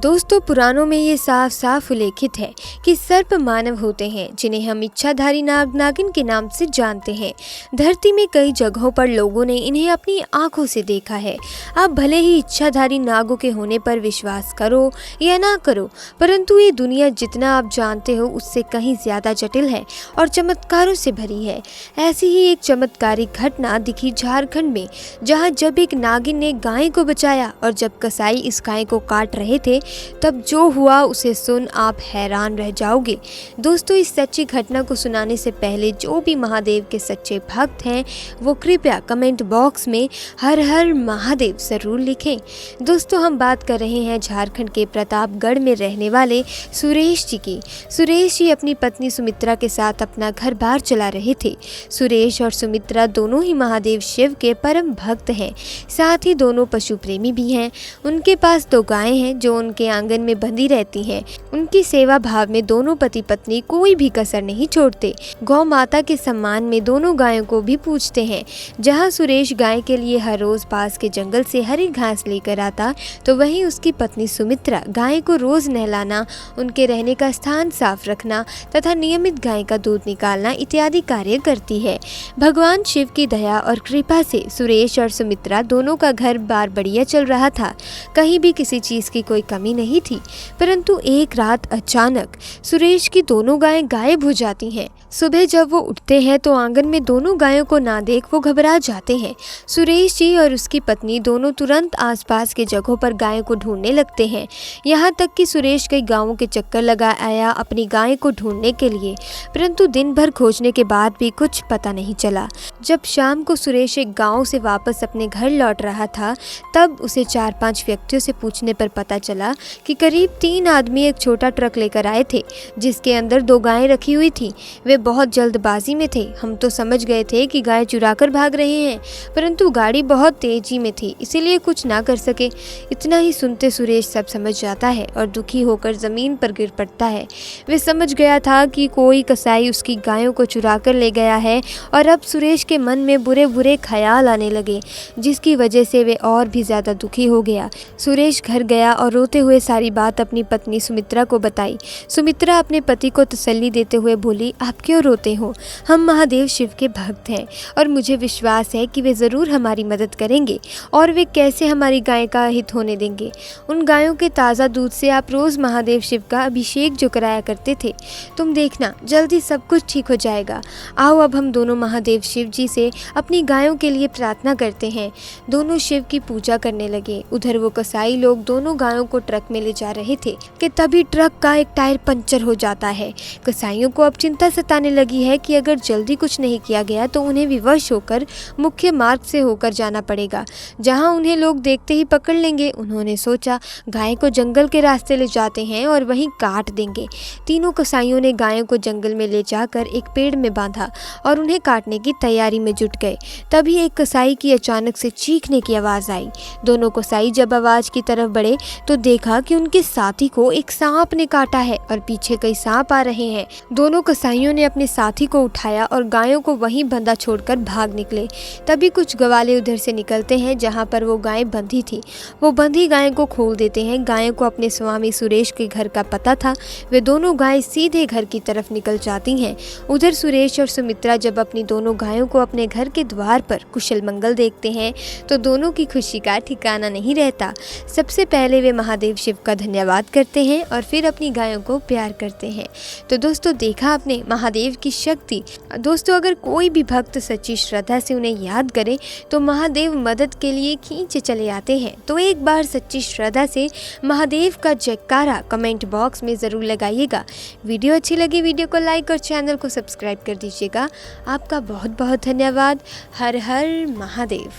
दोस्तों, पुराणों में ये साफ साफ उल्लेखित है कि सर्प मानव होते हैं जिन्हें हम इच्छाधारी नाग नागिन के नाम से जानते हैं। धरती में कई जगहों पर लोगों ने इन्हें अपनी आंखों से देखा है। आप भले ही इच्छाधारी नागों के होने पर विश्वास करो या ना करो, परंतु ये दुनिया जितना आप जानते हो उससे कहीं ज्यादा जटिल है और चमत्कारों से भरी है। ऐसी ही एक चमत्कारिक घटना दिखी झारखंड में, जहाँ जब एक नागिन ने गाय को बचाया और जब कसाई इस गाय को काट रहे थे तब जो हुआ उसे सुन आप हैरान रह जाओगे। दोस्तों, इस सच्ची घटना को सुनाने से पहले जो भी महादेव के सच्चे भक्त हैं वो कृपया कमेंट बॉक्स में हर हर महादेव जरूर लिखें। दोस्तों, हम बात कर रहे हैं झारखंड के प्रतापगढ़ में रहने वाले सुरेश जी की। सुरेश जी अपनी पत्नी सुमित्रा के साथ अपना घर बार चला रहे थे। सुरेश और सुमित्रा दोनों ही महादेव शिव के परम भक्त हैं, साथ ही दोनों पशु प्रेमी भी हैं। उनके पास 2 गायें हैं जो उनके आंगन में बंधी रहती हैं। उनकी सेवा भाव में दोनों पति पत्नी कोई भी कसर नहीं छोड़ते। गौ माता के सम्मान में दोनों गायों को भी पूजते हैं। जहां सुरेश गाय के लिए हर रोज पास के जंगल से हरी घास लेकर आता, तो वहीं उसकी पत्नी सुमित्रा गाय को रोज नहलाना, उनके रहने का स्थान साफ रखना तथा नियमित गाय का दूध निकालना इत्यादि कार्य करती है। भगवान शिव की दया और कृपा से सुरेश और सुमित्रा दोनों का घर बार बढ़िया चल रहा था। कहीं भी किसी चीज की कोई कमी नहीं थी। परंतु एक रात अचानक सुरेश की दोनों गायें गायब हो जाती हैं। सुबह जब वो उठते हैं तो आंगन में दोनों गायों को ना देख वो घबरा जाते हैं। सुरेश जी और उसकी पत्नी दोनों तुरंत आसपास के जगहों पर गायों को ढूंढने लगते हैं। यहाँ तक कि सुरेश कई गांवों के चक्कर लगा आया अपनी गाय को ढूंढने के लिए, परंतु दिन भर खोजने के बाद भी कुछ पता नहीं चला। जब शाम को सुरेश एक गाँव से वापस अपने घर लौट रहा था, तब उसे 4-5 व्यक्तियों से पूछने पर पता चला कि करीब 3 आदमी एक छोटा ट्रक लेकर आए थे जिसके अंदर 2 गायें रखी हुई थी। वे बहुत जल्दबाजी में थे। हम तो समझ गए थे कि गाय चुरा कर भाग रहे हैं, परंतु गाड़ी बहुत तेजी में थी, इसीलिए कुछ ना कर सके। इतना ही सुनते सुरेश सब समझ जाता है और दुखी होकर जमीन पर गिर पड़ता है। वे समझ गया था कि कोई कसाई उसकी गायों को चुरा कर ले गया है और अब सुरेश के मन में बुरे बुरे ख्याल आने लगे, जिसकी वजह से वे और भी ज्यादा दुखी हो गया। सुरेश घर गया और रोते हुए सारी बात अपनी पत्नी सुमित्रा को बताई। सुमित्रा अपने पति को तसल्ली देते हुए बोली, आप क्यों रोते हो? हम महादेव शिव के भक्त हैं और मुझे विश्वास है कि वे ज़रूर हमारी मदद करेंगे। और वे कैसे हमारी गाय का हित होने देंगे? उन गायों के ताज़ा दूध से आप रोज़ महादेव शिव का अभिषेक जो कराया करते थे, तुम देखना जल्दी सब कुछ ठीक हो जाएगा। आओ अब हम दोनों महादेव शिव जी से अपनी गायों के लिए प्रार्थना करते हैं। दोनों शिव की पूजा करने लगे। उधर वो कसाई लोग दोनों गायों को ट्रक में ले जा रहे थे कि तभी ट्रक का एक टायर पंचर हो जाता है। कसाईयों को अब चिंता सताने लगी है कि अगर जल्दी कुछ नहीं किया गया तो उन्हें विवश होकर मुख्य मार्ग से होकर जाना पड़ेगा, जहां उन्हें लोग देखते ही पकड़ लेंगे। उन्होंने सोचा गाय को जंगल के रास्ते ले जाते हैं और वहीं काट देंगे। तीनों कसाईयों ने गायों को जंगल में ले जाकर एक पेड़ में बांधा और उन्हें काटने की तैयारी में जुट गए। तभी एक कसाई की अचानक से चीखने की आवाज़ आई। दोनों कसाई जब आवाज़ की तरफ बढ़े तो देखा कि उनके साथी को एक सांप ने काटा है और पीछे कई सांप आ रहे हैं। दोनों कसाईयों ने अपने साथी को उठाया और गायों को वहीं बंधा छोड़कर भाग निकले। तभी कुछ गवाले उधर से निकलते हैं जहां पर वो गाय बंधी थी। वो बंधी गाय को खोल देते हैं। गायों को अपने स्वामी सुरेश के घर का पता था। वे दोनों गाय सीधे घर की तरफ निकल जाती हैं। उधर सुरेश और सुमित्रा जब अपनी दोनों गायों को अपने घर के द्वार पर कुशल मंगल देखते हैं तो दोनों की खुशी का ठिकाना नहीं रहता। सबसे पहले वे महादेव शिव का धन्यवाद करते हैं और फिर अपनी गायों को प्यार करते हैं। तो दोस्तों, देखा आपने महादेव की शक्ति। दोस्तों, अगर कोई भी भक्त सच्ची श्रद्धा से उन्हें याद करे तो महादेव मदद के लिए खींचे चले आते हैं। तो एक बार सच्ची श्रद्धा से महादेव का जयकारा कमेंट बॉक्स में ज़रूर लगाइएगा। वीडियो अच्छी लगी वीडियो को लाइक और चैनल को सब्सक्राइब कर दीजिएगा। आपका बहुत बहुत धन्यवाद। हर हर महादेव।